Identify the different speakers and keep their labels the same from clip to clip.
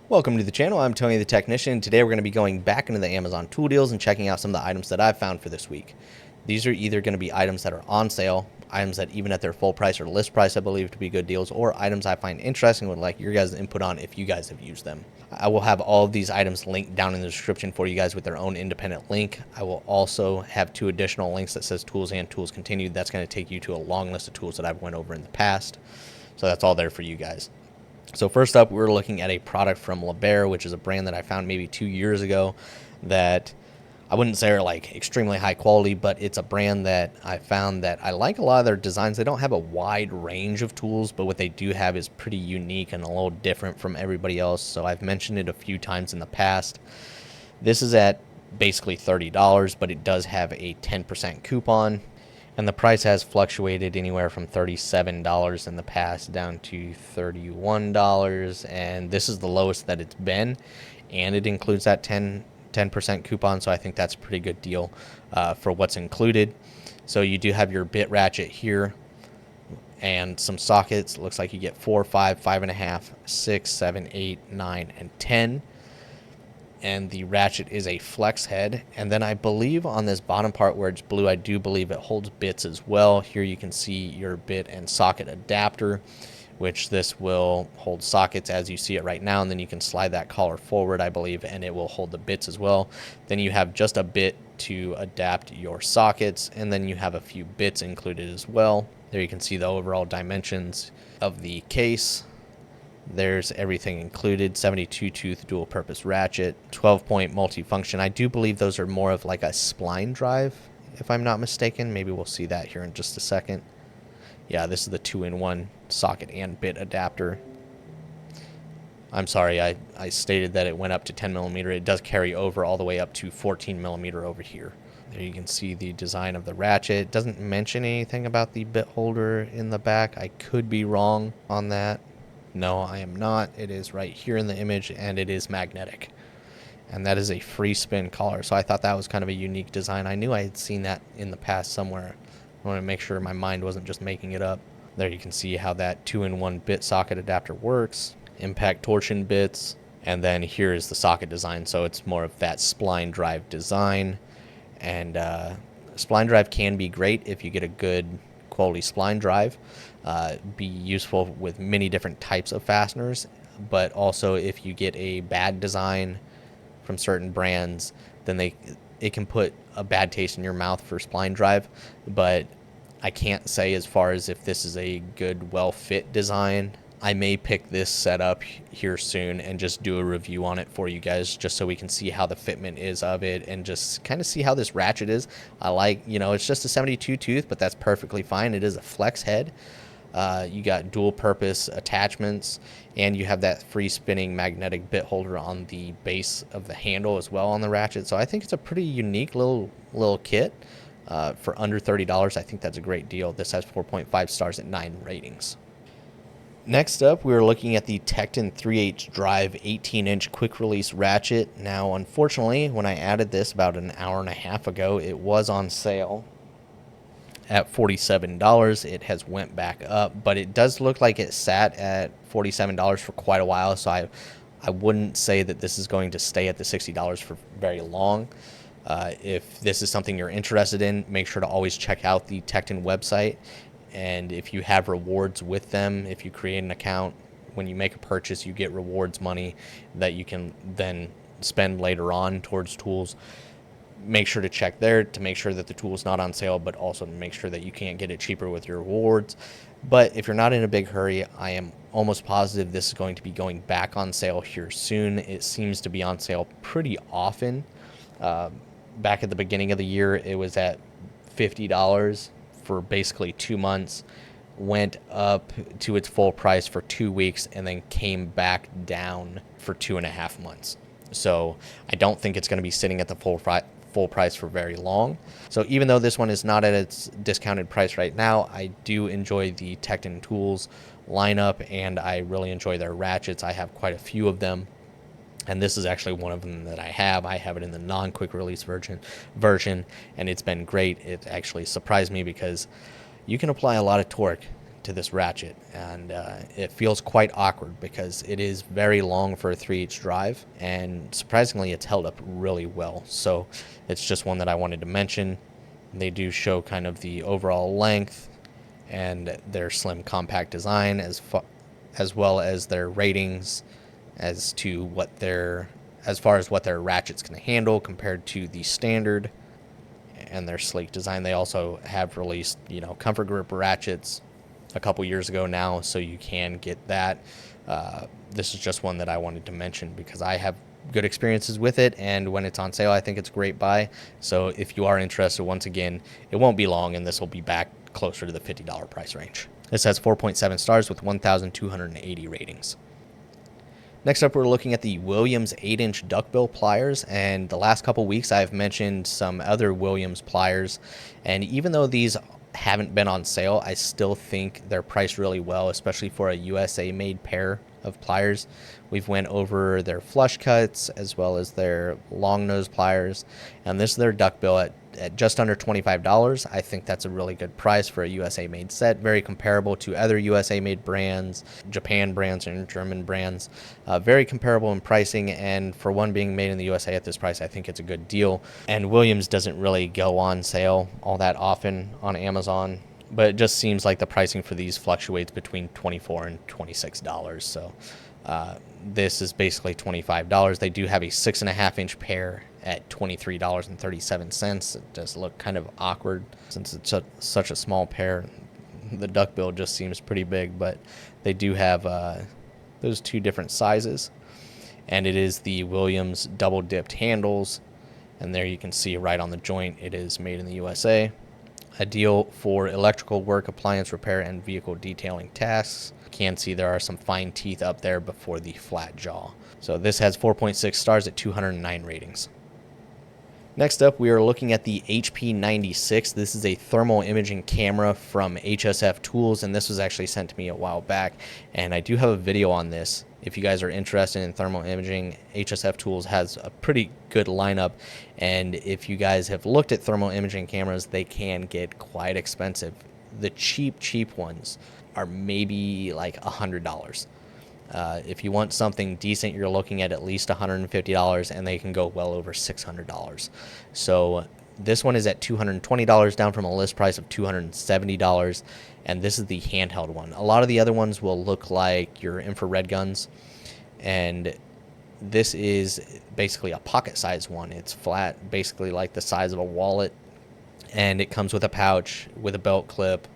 Speaker 1: Welcome to the channel. I'm Tony the Technician. Today we're going to be going back into the Amazon tool deals and checking out some of the items that I've found for this week. These are either going to be items that are on sale, items that even at their full price or list price I believe to be good deals, or items I find interesting and would like your guys' input on if you guys have used them. I will have all of these items linked down in the description for you guys with their own independent link. I will also have 2 additional links that says tools and tools continued. That's going to take you to a long list of tools that I've went over in the past. So that's all there for you guys. So first up, we're looking at a product from Labear, which is a brand that I found maybe 2 years ago that I wouldn't say are like extremely high quality, but it's a brand that I found that I like a lot of their designs. They don't have a wide range of tools, but what they do have is pretty unique and a little different from everybody else. So I've mentioned it a few times in the past. This is at basically $30, but it does have a 10% coupon. And the price has fluctuated anywhere from $37 in the past down to $31. And this is the lowest that it's been. And it includes that 10% coupon. So I think that's a pretty good deal for what's included. So you do have your bit ratchet here and some sockets. It looks like you get 4, 5, 5.5, 6, 7, 8, 9, and 10. And the ratchet is a flex head. And then I believe on this bottom part where it's blue, I do believe it holds bits as well. Here you can see your bit and socket adapter, which this will hold sockets as you see it right now. And then you can slide that collar forward, I believe, and it will hold the bits as well. Then you have just a bit to adapt your sockets, and then you have a few bits included as well. There you can see the overall dimensions of the case. There's everything included. 72 tooth dual purpose ratchet, 12-point multifunction. I do believe those are more of like a spline drive, if I'm not mistaken. Maybe we'll see that here in just a second. Yeah, this is the 2-in-1 socket and bit adapter. I'm sorry, I stated that it went up to 10 millimeter. It does carry over all the way up to 14 millimeter over here. There you can see the design of the ratchet. It doesn't mention anything about the bit holder in the back. I could be wrong on that. No, I am not. It is right here in the image, and it is magnetic. And that is a free spin collar. So I thought that was kind of a unique design. I knew I had seen that in the past somewhere. I want to make sure my mind wasn't just making it up. There you can see how that 2-in-1 bit socket adapter works. Impact torsion bits. And then here is the socket design. So it's more of that spline drive design. And spline drive can be great if you get a good quality spline drive. Be useful with many different types of fasteners, but also if you get a bad design from certain brands, then it can put a bad taste in your mouth for spline drive. But I can't say as far as if this is a good, well fit design. I may pick this setup here soon and just do a review on it for you guys, just so we can see how the fitment is of it and just kind of see how this ratchet is. I like, it's just a 72 tooth, but that's perfectly fine. It is a flex head. You got dual purpose attachments, and you have that free spinning magnetic bit holder on the base of the handle as well on the ratchet. So I think it's a pretty unique little kit for under $30. I think that's a great deal. This has 4.5 stars at 9 ratings. Next up, we're looking at the Tekton 3/8 drive 18-inch quick release ratchet. Now, unfortunately, when I added this about an hour and a half ago, it was on sale at $47. It has went back up, but it does look like it sat at $47 for quite a while. So I wouldn't say that this is going to stay at the $60 for very long. If this is something you're interested in, make sure to always check out the Tekton website. And if you have rewards with them, if you create an account, when you make a purchase, you get rewards money that you can then spend later on towards tools. Make sure to check there to make sure that the tool is not on sale, but also to make sure that you can't get it cheaper with your rewards. But if you're not in a big hurry, I am almost positive this is going to be going back on sale here soon. It seems to be on sale pretty often. Back at the beginning of the year, it was at $50 for basically 2 months, went up to its full price for 2 weeks, and then came back down for 2.5 months. So I don't think it's going to be sitting at the full price for very long. So even though this one is not at its discounted price right now, I do enjoy the Tekton Tools lineup, and I really enjoy their ratchets. I have quite a few of them, and this is actually one of them that I have. I have it in the non-quick release version, and it's been great. It actually surprised me because you can apply a lot of torque to this ratchet, and it feels quite awkward because it is very long for a 3H drive, and surprisingly it's held up really well. So it's just one that I wanted to mention. They do show kind of the overall length and their slim compact design, as well as their ratings as to as far as what their ratchets can handle compared to the standard, and their sleek design. They also have released, comfort grip ratchets a couple years ago now, so you can get that. This is just one that I wanted to mention because I have good experiences with it, and when it's on sale, I think it's a great buy. So if you are interested, once again, it won't be long, and this will be back closer to the $50 price range. This has 4.7 stars with 1,280 ratings. Next up, we're looking at the Williams 8-inch duckbill pliers, and the last couple weeks I've mentioned some other Williams pliers, and even though these haven't been on sale, I still think they're priced really well, especially for a USA made pair of pliers. We've went over their flush cuts as well as their long nose pliers, and this is their duckbill at just under $25. I think that's a really good price for a USA made set, very comparable to other USA made brands, Japan brands and German brands, very comparable in pricing, and for one being made in the USA at this price, I think it's a good deal. And Williams doesn't really go on sale all that often on Amazon, but it just seems like the pricing for these fluctuates between $24 and $26. So this is basically $25. They do have a 6.5-inch pair at $23.37. It does look kind of awkward since it's such a small pair. The duckbill just seems pretty big, but they do have those two different sizes. And it is the Williams double dipped handles. And there you can see right on the joint, it is made in the USA. Ideal for electrical work, appliance repair, and vehicle detailing tasks. You can see there are some fine teeth up there before the flat jaw. So this has 4.6 stars at 209 ratings. Next up, we are looking at the HP96. This is a thermal imaging camera from HSFTools, and this was actually sent to me a while back, and I do have a video on this. If you guys are interested in thermal imaging, HSFTools has a pretty good lineup, and if you guys have looked at thermal imaging cameras, they can get quite expensive. The cheap ones are maybe like $100. If you want something decent, you're looking at least $150, and they can go well over $600. So this one is at $220, down from a list price of $270, and this is the handheld one. A lot of the other ones will look like your infrared guns, and this is basically a pocket-sized one. It's flat, basically like the size of a wallet, and it comes with a pouch with a belt clip,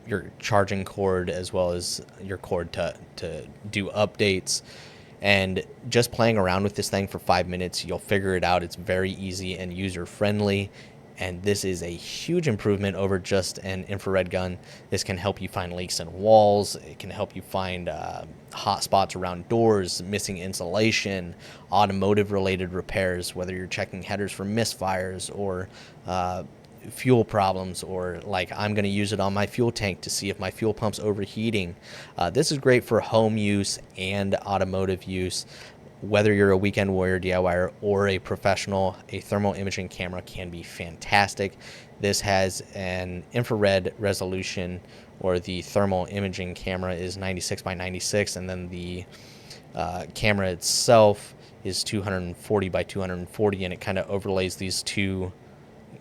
Speaker 1: your charging cord, as well as your cord to do updates. And just playing around with this thing for 5 minutes, you'll figure it out. It's very easy and user friendly, and this is a huge improvement over just an infrared gun. This can help you find leaks in walls. It can help you find hot spots around doors, missing insulation, automotive related repairs, whether you're checking headers for misfires or fuel problems, or like I'm going to use it on my fuel tank to see if my fuel pump's overheating. This is great for home use and automotive use. Whether you're a weekend warrior DIYer or a professional, a thermal imaging camera can be fantastic. This has an infrared resolution, or the thermal imaging camera is 96 by 96, and then the camera itself is 240 by 240, and it kind of overlays these two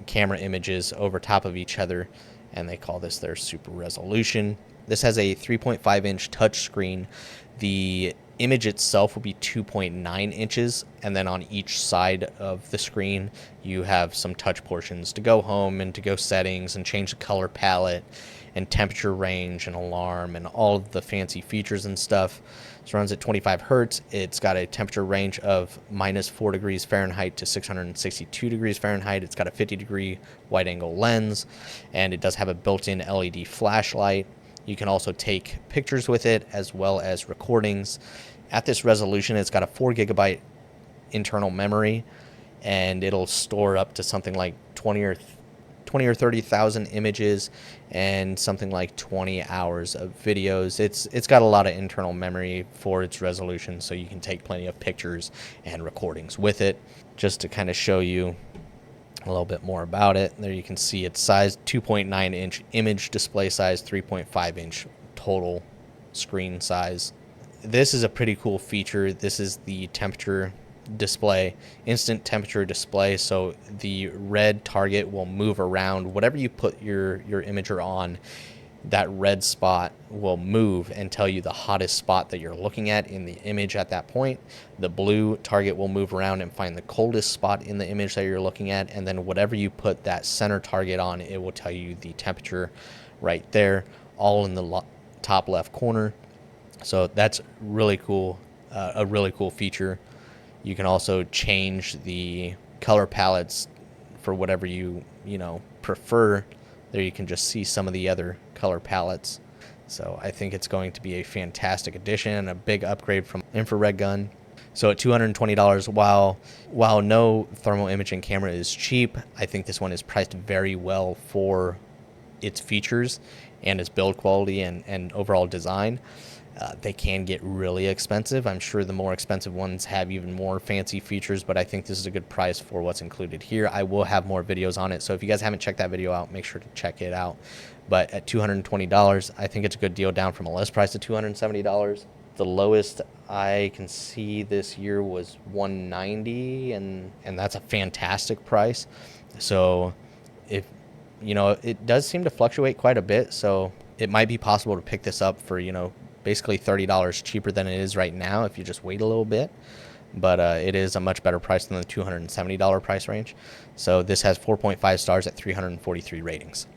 Speaker 1: camera images over top of each other, and they call this their super resolution. This has a 3.5-inch touch screen. The image itself will be 2.9 inches, and then on each side of the screen you have some touch portions to go home and to go settings and change the color palette and temperature range and alarm and all of the fancy features and stuff. This runs at 25 hertz. It's got a temperature range of -4 degrees Fahrenheit to 662 degrees Fahrenheit. It's got a 50-degree wide angle lens, and it does have a built-in LED flashlight. You can also take pictures with it as well as recordings. At this resolution, it's got a 4 gigabyte internal memory, and it'll store up to something like 20 or 30,000 images and something like 20 hours of videos. It's got a lot of internal memory for its resolution, so you can take plenty of pictures and recordings with it. Just to kind of show you a little bit more about it, there you can see its size, 2.9 inch image display size, 3.5 inch total screen size. This is a pretty cool feature. This is the temperature display, instant temperature display. So the red target will move around. Whatever you put your imager on, that red spot will move and tell you the hottest spot that you're looking at in the image at that point. The blue target will move around and find the coldest spot in the image that you're looking at. And then whatever you put that center target on, it will tell you the temperature right there, all in the top left corner. So that's really cool, a really cool feature. You can also change the color palettes for whatever you prefer. There you can just see some of the other color palettes. So I think it's going to be a fantastic addition, a big upgrade from infrared gun. So at $220, while no thermal imaging camera is cheap, I think this one is priced very well for its features and its build quality and overall design. They can get really expensive. I'm sure the more expensive ones have even more fancy features, but I think this is a good price for what's included here. I will have more videos on it, so if you guys haven't checked that video out, make sure to check it out. But at $220, I think it's a good deal down from a list price of $270. The lowest I can see this year was $190, and that's a fantastic price. So if it does seem to fluctuate quite a bit, so it might be possible to pick this up for basically $30 cheaper than it is right now if you just wait a little bit. But it is a much better price than the $270 price range. So this has 4.5 stars at 343 ratings.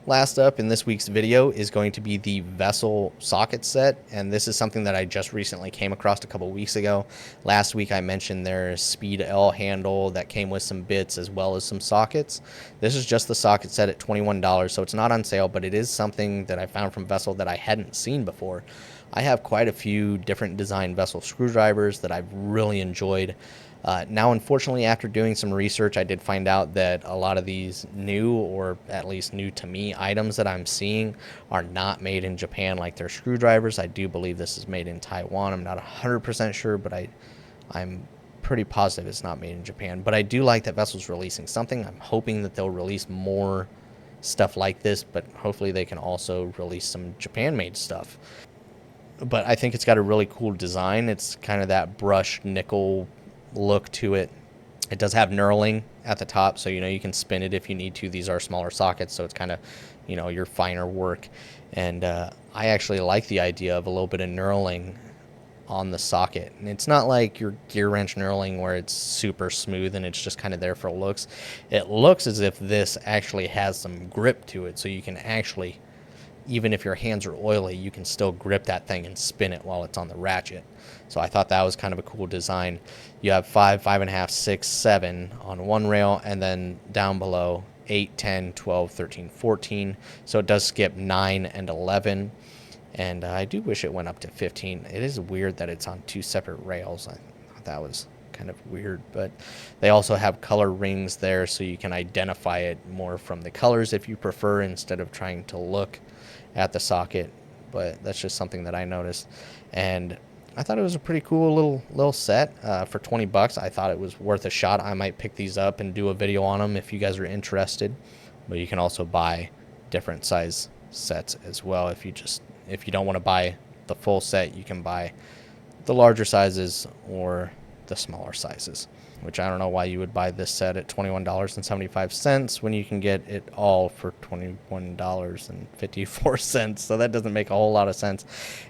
Speaker 1: Last up in this week's video is going to be the Vessel socket set, and this is something that I just recently came across a couple weeks ago. Last week I mentioned their Speed L handle that came with some bits as well as some sockets. This is just the socket set at $21, so it's not on sale, but it is something that I found from Vessel that I hadn't seen before. I have quite a few different design Vessel screwdrivers that I've really enjoyed. Now, unfortunately, after doing some research, I did find out that a lot of these new, or at least new to me, items that I'm seeing are not made in Japan like their screwdrivers. I do believe this is made in Taiwan. I'm not 100% sure, but I'm pretty positive it's not made in Japan. But I do like that Vessel's releasing something. I'm hoping that they'll release more stuff like this, but hopefully they can also release some Japan-made stuff. But I think it's got a really cool design. It's kind of that brushed nickel look to it. It does have knurling at the top, so you can spin it if you need to. These are smaller sockets, so it's kind of your finer work. And I actually like the idea of a little bit of knurling on the socket. And it's not like your gear wrench knurling where it's super smooth and it's just kind of there for looks. It looks as if this actually has some grip to it, so you can actually, even if your hands are oily, you can still grip that thing and spin it while it's on the ratchet. So I thought that was kind of a cool design. You have 5, 5.5, 6, 7 on one rail, and then down below 8, 10, 12, 13, 14. So it does skip 9 and 11. And I do wish it went up to 15. It is weird that it's on 2 separate rails. I thought that was kind of weird, but they also have color rings there, so you can identify it more from the colors if you prefer, instead of trying to look at the socket. But that's just something that I noticed, and I thought it was a pretty cool little set for $20. I thought it was worth a shot. I might pick these up and do a video on them if you guys are interested. But you can also buy different size sets as well. If you don't want to buy the full set, you can buy the larger sizes or the smaller sizes, which I don't know why you would buy this set at $21.75 when you can get it all for $21.54. So that doesn't make a whole lot of sense.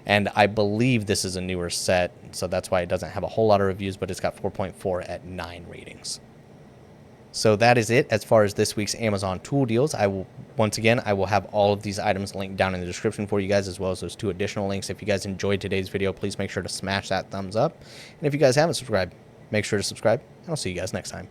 Speaker 1: And I believe this is a newer set, so that's why it doesn't have a whole lot of reviews, but it's got 4.4 at 9 ratings. So that is it as far as this week's Amazon tool deals. I will have all of these items linked down in the description for you guys, as well as those 2 additional links. If you guys enjoyed today's video, please make sure to smash that thumbs up. And if you guys haven't subscribed, make sure to subscribe, and I'll see you guys next time.